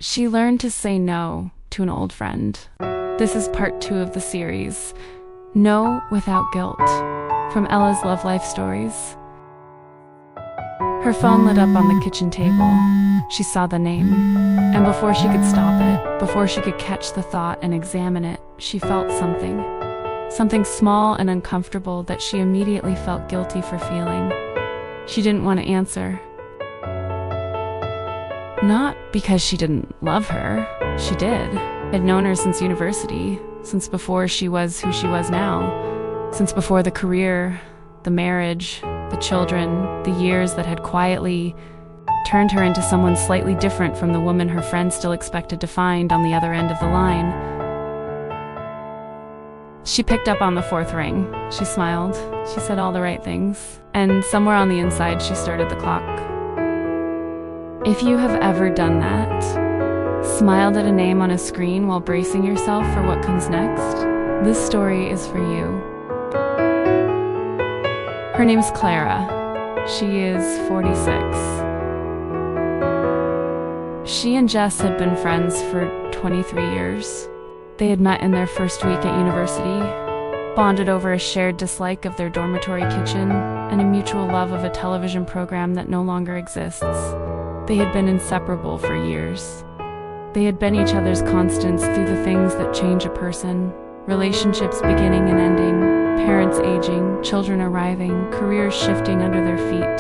She learned to say no to an old friend. This is part 2 of the series, No Without Guilt, from Ella's Love Life Stories. Her phone lit up on the kitchen table. She saw the name, and before she could stop it, before she could catch the thought and examine it, she felt something. Something small and uncomfortable that she immediately felt guilty for feeling. She didn't want to answer. Not because she didn't love her. She did. Had known her since university, since before she was who she was now, since before the career, the marriage, the children, the years that had quietly turned her into someone slightly different from the woman her friends still expected to find on the other end of the line. She picked up on the 4th ring. She smiled. She said all the right things. And somewhere on the inside, she started the clock. If you have ever done that, smiled at a name on a screen while bracing yourself for what comes next, this story is for you. Her name's Clara. She is 46. She and Jess had been friends for 23 years. They had met in their first week at university, bonded over a shared dislike of their dormitory kitchen and a mutual love of a television program that no longer exists. They had been inseparable for years. They had been each other's constants through the things that change a person, relationships beginning and ending, parents aging, children arriving, careers shifting under their feet.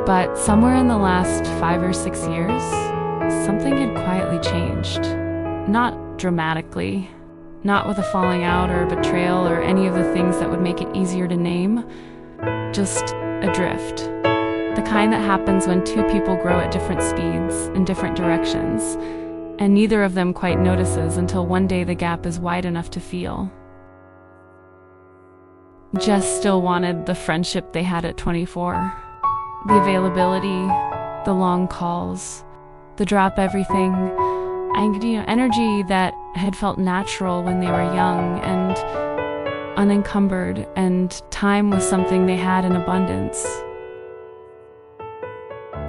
But somewhere in the last 5 or 6 years, something had quietly changed. Not dramatically, not with a falling out or a betrayal or any of the things that would make it easier to name, just adrift. The kind that happens when 2 people grow at different speeds, in different directions, and neither of them quite notices until one day the gap is wide enough to feel. Jess still wanted the friendship they had at 24. The availability, the long calls, the drop everything, and energy that had felt natural when they were young and unencumbered, and time was something they had in abundance.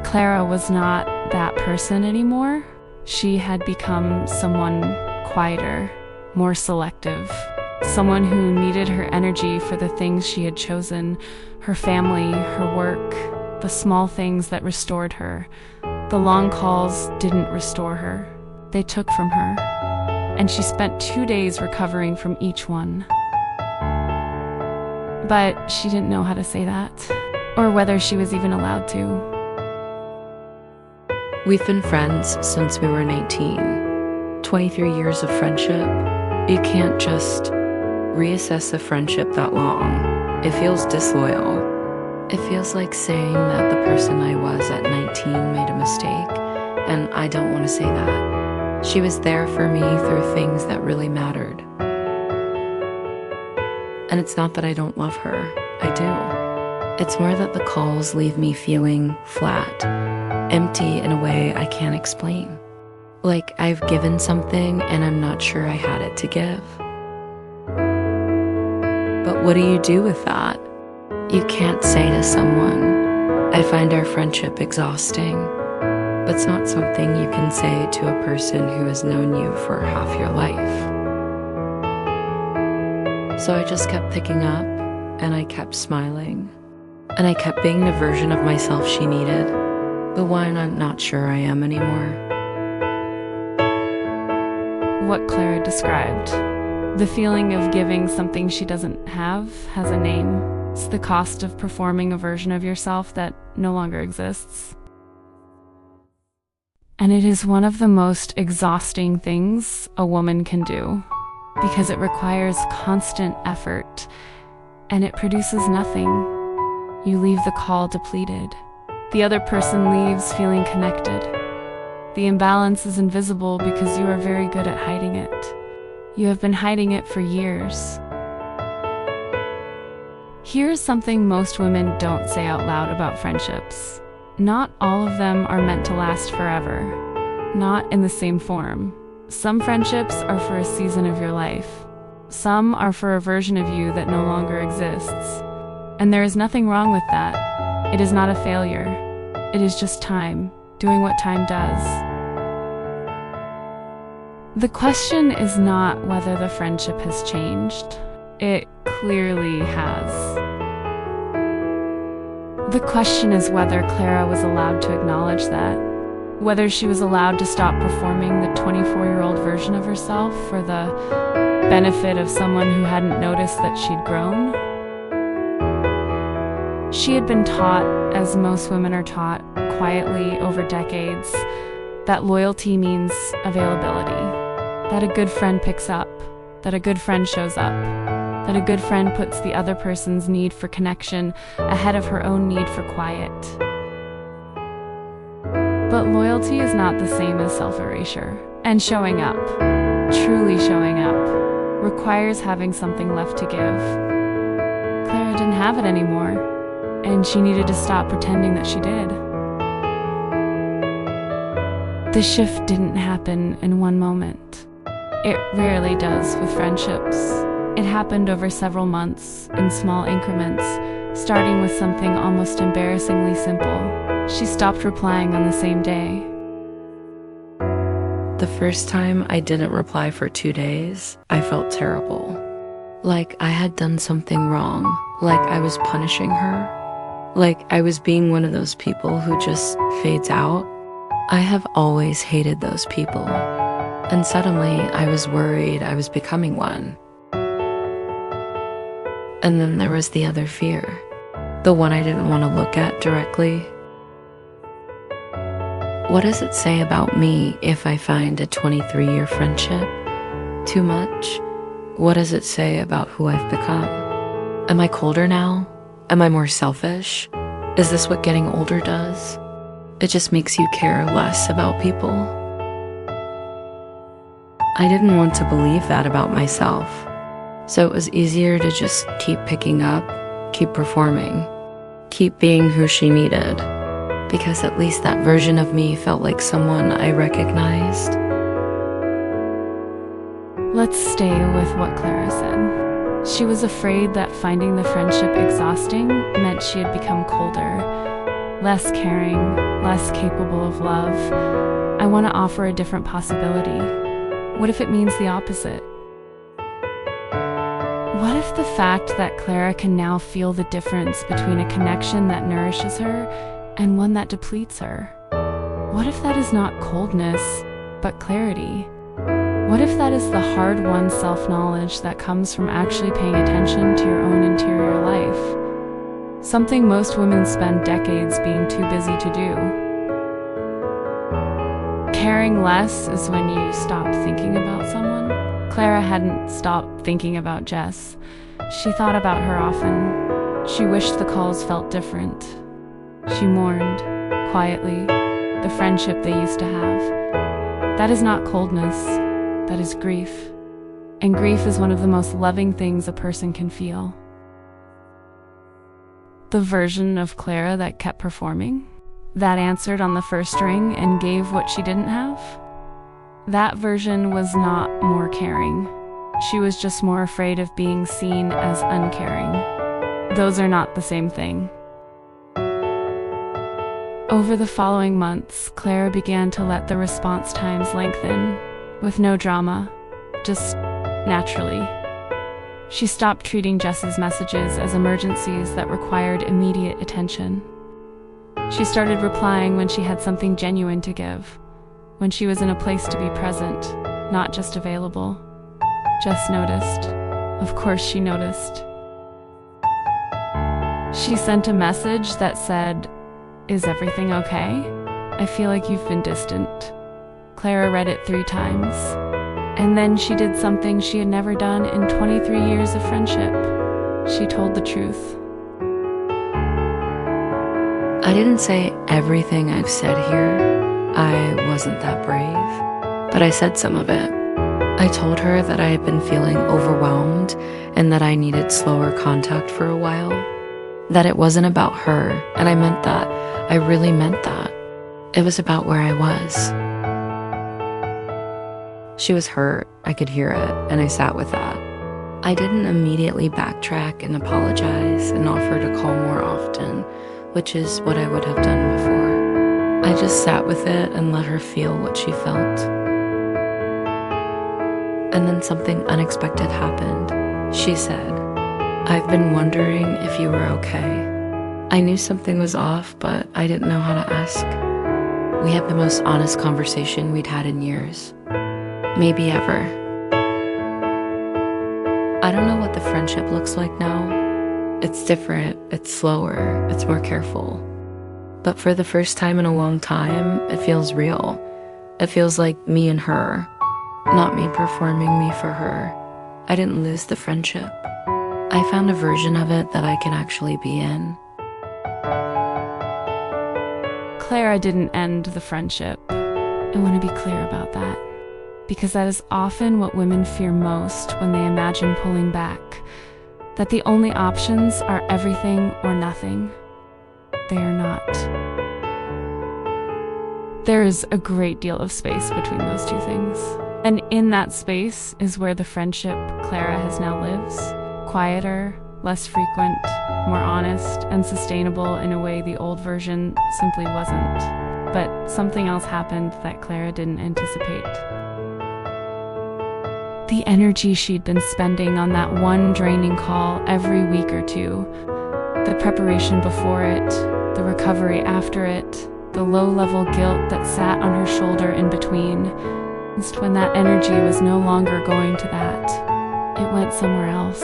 Clara was not that person anymore. She had become someone quieter, more selective, someone who needed her energy for the things she had chosen, her family, her work, the small things that restored her. The long calls didn't restore her. They took from her, and she spent 2 days recovering from each one. But she didn't know how to say that, or whether she was even allowed to. We've been friends since we were 19. 23 years of friendship. You can't just reassess a friendship that long. It feels disloyal. It feels like saying that the person I was at 19 made a mistake, and I don't want to say that. She was there for me through things that really mattered. And it's not that I don't love her. I do. It's more that the calls leave me feeling flat, empty in a way I can't explain. Like I've given something and I'm not sure I had it to give. But what do you do with that? You can't say to someone, I find our friendship exhausting. But it's not something you can say to a person who has known you for half your life. So I just kept picking up, and I kept smiling, and I kept being the version of myself she needed. But why I'm not sure I am anymore. What Clara described. The feeling of giving something she doesn't have has a name. It's the cost of performing a version of yourself that no longer exists. And it is one of the most exhausting things a woman can do, because it requires constant effort, and it produces nothing. You leave the call depleted. The other person leaves feeling connected. The imbalance is invisible because you are very good at hiding it. You have been hiding it for years. Here's something most women don't say out loud about friendships. Not all of them are meant to last forever. Not in the same form. Some friendships are for a season of your life. Some are for a version of you that no longer exists. And there is nothing wrong with that. It is not a failure. It is just time. doing what time does. The question is not whether the friendship has changed. It clearly has. The question is whether Clara was allowed to acknowledge that, whether she was allowed to stop performing the 24-year-old version of herself for the benefit of someone who hadn't noticed that she'd grown. She had been taught, as most women are taught, quietly over decades, that loyalty means availability, that a good friend picks up, that a good friend shows up, that a good friend puts the other person's need for connection ahead of her own need for quiet. But loyalty is not the same as self-erasure, and showing up, truly showing up, requires having something left to give. Clara didn't have it anymore, and she needed to stop pretending that she did. The shift didn't happen in one moment. It rarely does with friendships. It happened over several months, in small increments, starting with something almost embarrassingly simple. She stopped replying on the same day. The first time I didn't reply for 2 days, I felt terrible. Like I had done something wrong, like I was punishing her, like I was being one of those people who just fades out. I have always hated those people, and suddenly I was worried I was becoming one. And then there was the other fear, the one I didn't want to look at directly. What does it say about me if I find a 23-year friendship too much? What does it say about who I've become? Am I colder now? Am I more selfish? Is this what getting older does? It just makes you care less about people. I didn't want to believe that about myself, so it was easier to just keep picking up, keep performing, keep being who she needed, because at least that version of me felt like someone I recognized. Let's stay with what Clara said. She was afraid that finding the friendship exhausting meant she had become colder, less caring, less capable of love. I want to offer a different possibility. What if it means the opposite? What if the fact that Clara can now feel the difference between a connection that nourishes her and one that depletes her? What if that is not coldness, but clarity? What if that is the hard-won self-knowledge that comes from actually paying attention to your own interior life? Something most women spend decades being too busy to do. Caring less is when you stop thinking about someone. Clara hadn't stopped thinking about Jess. She thought about her often. She wished the calls felt different. She mourned, quietly, the friendship they used to have. That is not coldness, that is grief. And grief is one of the most loving things a person can feel. The version of Clara that kept performing, that answered on the first ring and gave what she didn't have, that version was not more caring. She was just more afraid of being seen as uncaring. Those are not the same thing. Over the following months, Clara began to let the response times lengthen, with no drama, just naturally. She stopped treating Jess's messages as emergencies that required immediate attention. She started replying when she had something genuine to give, when she was in a place to be present, not just available. Jess noticed. Of course she noticed. She sent a message that said, "Is everything okay? I feel like you've been distant." Clara read it 3 times. And then she did something she had never done in 23 years of friendship. She told the truth. I didn't say everything I've said here. I wasn't that brave, but I said some of it. I told her that I had been feeling overwhelmed and that I needed slower contact for a while. That it wasn't about her, and I meant that. I really meant that. It was about where I was. She was hurt, I could hear it, and I sat with that. I didn't immediately backtrack and apologize and offer to call more often, which is what I would have done before. I just sat with it and let her feel what she felt. And then something unexpected happened. She said, "I've been wondering if you were okay." I knew something was off, but I didn't know how to ask. We had the most honest conversation we'd had in years. Maybe ever. I don't know what the friendship looks like now. It's different, it's slower, it's more careful. But for the first time in a long time, it feels real. It feels like me and her, not me performing me for her. I didn't lose the friendship. I found a version of it that I can actually be in. Clara didn't end the friendship. I want to be clear about that, because that is often what women fear most when they imagine pulling back, that the only options are everything or nothing. They are not. There is a great deal of space between those two things. And in that space is where the friendship Clara has now lives. Quieter, less frequent, more honest, and sustainable in a way the old version simply wasn't. But something else happened that Clara didn't anticipate. The energy she'd been spending on that one draining call every week or two, the preparation before it, the recovery after it, the low-level guilt that sat on her shoulder in between. Just when that energy was no longer going to that, it went somewhere else.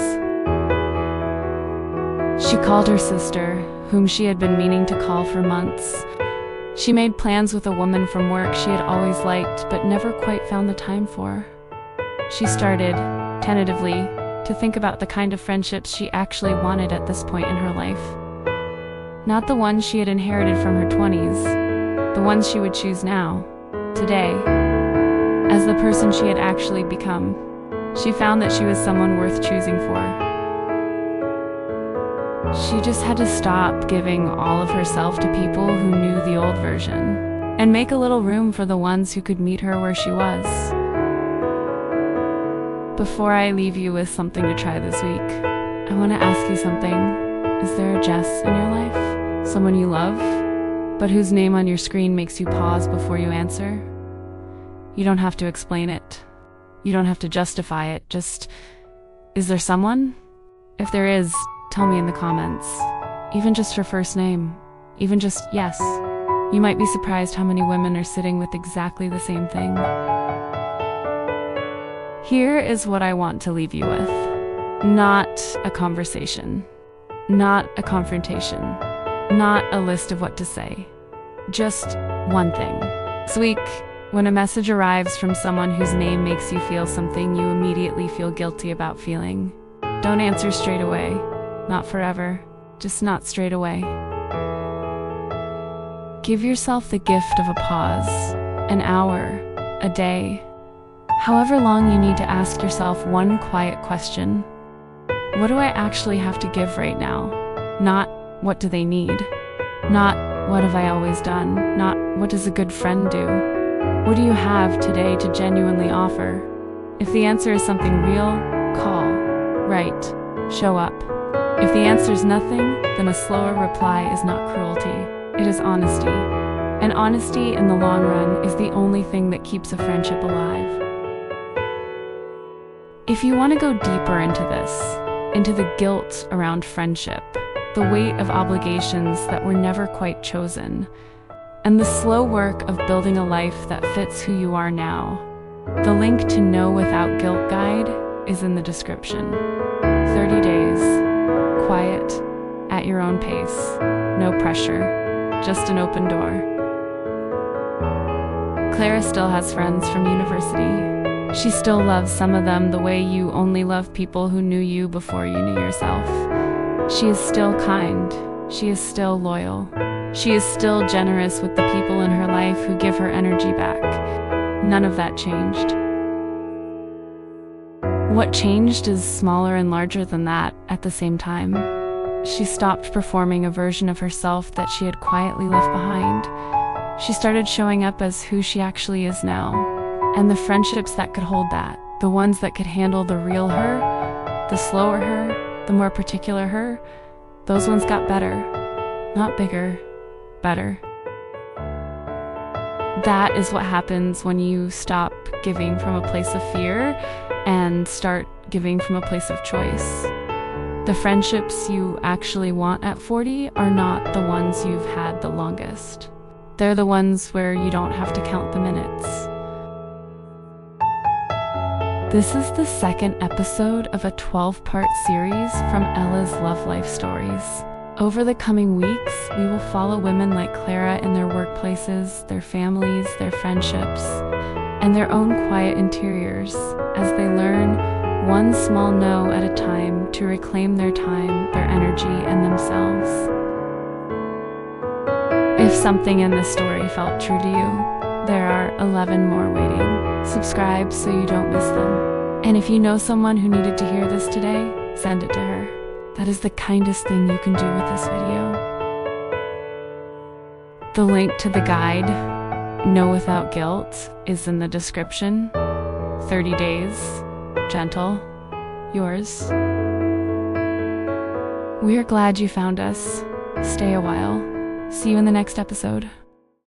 She called her sister, whom she had been meaning to call for months. She made plans with a woman from work she had always liked but never quite found the time for. She started, tentatively, to think about the kind of friendships she actually wanted at this point in her life. Not the ones she had inherited from her 20s, the ones she would choose now, today, as the person she had actually become. She found that she was someone worth choosing for. She just had to stop giving all of herself to people who knew the old version, and make a little room for the ones who could meet her where she was. Before I leave you with something to try this week, I want to ask you something. Is there a Jess in your life? Someone you love, but whose name on your screen makes you pause before you answer? You don't have to explain it. You don't have to justify it. Just, is there someone? If there is, tell me in the comments. Even just her first name. Even just yes. You might be surprised how many women are sitting with exactly the same thing. Here is what I want to leave you with. Not a conversation. Not a confrontation. Not a list of what to say. Just one thing. This week, when a message arrives from someone whose name makes you feel something you immediately feel guilty about feeling, don't answer straight away. Not forever. Just not straight away. Give yourself the gift of a pause. An hour. A day. However long you need to ask yourself one quiet question. What do I actually have to give right now? Not, what do they need? Not, what have I always done? Not, what does a good friend do? What do you have today to genuinely offer? If the answer is something real, call, write, show up. If the answer is nothing, then a slower reply is not cruelty. It is honesty. And honesty in the long run is the only thing that keeps a friendship alive. If you want to go deeper into this, into the guilt around friendship, the weight of obligations that were never quite chosen, and the slow work of building a life that fits who you are now, the link to No Without Guilt guide is in the description. 30 days, quiet, at your own pace, no pressure, just an open door. Clara still has friends from university. She still loves some of them the way you only love people who knew you before you knew yourself. She is still kind. She is still loyal. She is still generous with the people in her life who give her energy back. None of that changed. What changed is smaller and larger than that at the same time. She stopped performing a version of herself that she had quietly left behind. She started showing up as who she actually is now. And the friendships that could hold that, the ones that could handle the real her, the slower her, the more particular her, those ones got better. Not bigger, better. That is what happens when you stop giving from a place of fear and start giving from a place of choice. The friendships you actually want at 40 are not the ones you've had the longest. They're the ones where you don't have to count the minutes. This is the second episode of a 12-part series from Ella's Love Life Stories. Over the coming weeks, we will follow women like Clara in their workplaces, their families, their friendships, and their own quiet interiors as they learn one small no at a time to reclaim their time, their energy, and themselves. If something in this story felt true to you, there are 11 more waiting. Subscribe so you don't miss them. And if you know someone who needed to hear this today, send it to her. That is the kindest thing you can do with this video. The link to the guide, No Without Guilt, is in the description. 30 days, gentle, yours. We are glad you found us. Stay a while. See you in the next episode.